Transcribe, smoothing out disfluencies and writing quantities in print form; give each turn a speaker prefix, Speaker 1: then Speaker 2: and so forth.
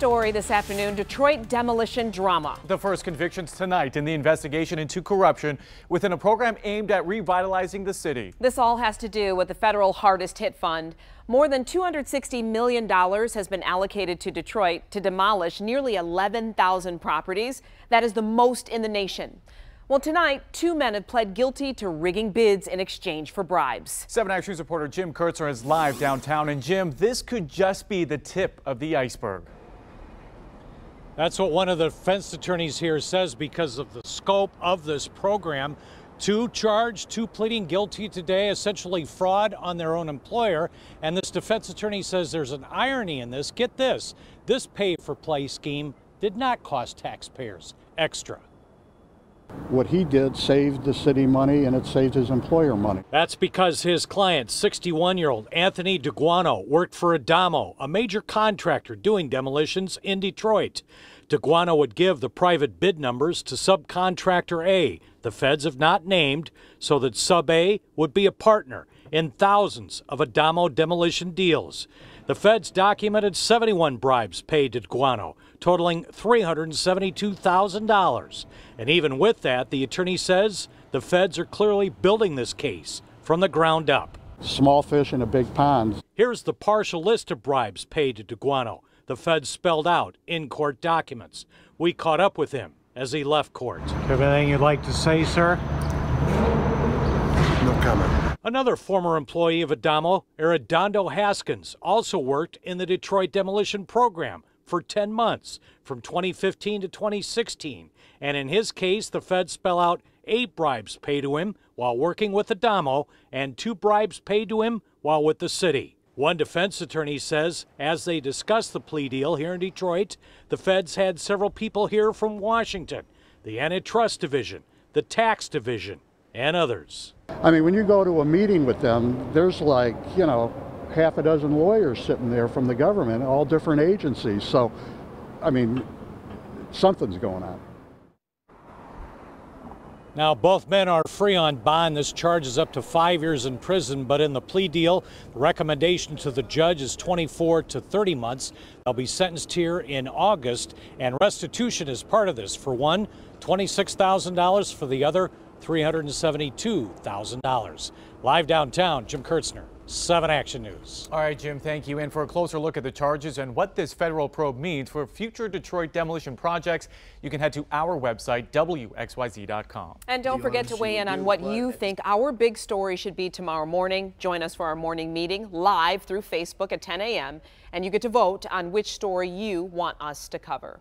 Speaker 1: story this afternoon, Detroit demolition drama.
Speaker 2: The first convictions tonight in the investigation into corruption within a program aimed at revitalizing the city.
Speaker 1: This all has to do with the federal hardest hit fund. More than $260 million has been allocated to Detroit to demolish nearly 11,000 properties. That is the most in the nation. Well, tonight, two men have pled guilty to rigging bids in exchange for bribes.
Speaker 2: 7 Action News reporter Jim Kurtzner is live downtown. And Jim, this could just be the tip of the iceberg.
Speaker 3: That's what one of the defense attorneys here says because of the scope of this program. Two charged, two pleading guilty today, essentially fraud on their own employer. And this defense attorney says there's an irony in this. Get this pay-for-play scheme did not cost taxpayers extra.
Speaker 4: What he did saved the city money, and it saved his employer money.
Speaker 3: That's because his client, 61-year-old Anthony Daguanno, worked for Adamo, a major contractor doing demolitions in Detroit. Daguanno would give the private bid numbers to subcontractor A, the feds have not named, so that sub A would be a partner in thousands of Adamo demolition deals. The feds documented 71 bribes paid to Daguanno, totaling $372,000. And even with that, the attorney says the feds are clearly building this case from the ground up.
Speaker 4: Small fish in a big pond.
Speaker 3: Here's the partial list of bribes paid to Daguanno. The feds spelled out in court documents. We caught up with him as he left court. Anything you'd like to say, sir?
Speaker 4: No comment.
Speaker 3: Another former employee of Adamo, Arandondo Haskins, also worked in the Detroit demolition program for 10 months, from 2015 to 2016. And in his case, the feds spell out 8 bribes paid to him while working with Adamo and 2 bribes paid to him while with the city. One defense attorney says as they discussed the plea deal here in Detroit, the feds had several people here from Washington, the Antitrust Division, the Tax Division, and others.
Speaker 4: I mean, when you go to a meeting with them, there's like, half a dozen lawyers sitting there from the government, all different agencies. So, I mean, something's going on.
Speaker 3: Now, both men are free on bond. This charge is up to 5 years in prison, but in the plea deal, the recommendation to the judge is 24 to 30 months. They'll be sentenced here in August, and restitution is part of this. For one, $26,000. For the other, $372,000. Live downtown, Jim Kurtzner, 7 Action News.
Speaker 2: All right, Jim, thank you. And for a closer look at the charges and what this federal probe means for future Detroit demolition projects, you can head to our website, WXYZ.com.
Speaker 1: And don't forget to weigh in on what you think our big story should be tomorrow morning. Join us for our morning meeting live through Facebook at 10 a.m. and you get to vote on which story you want us to cover.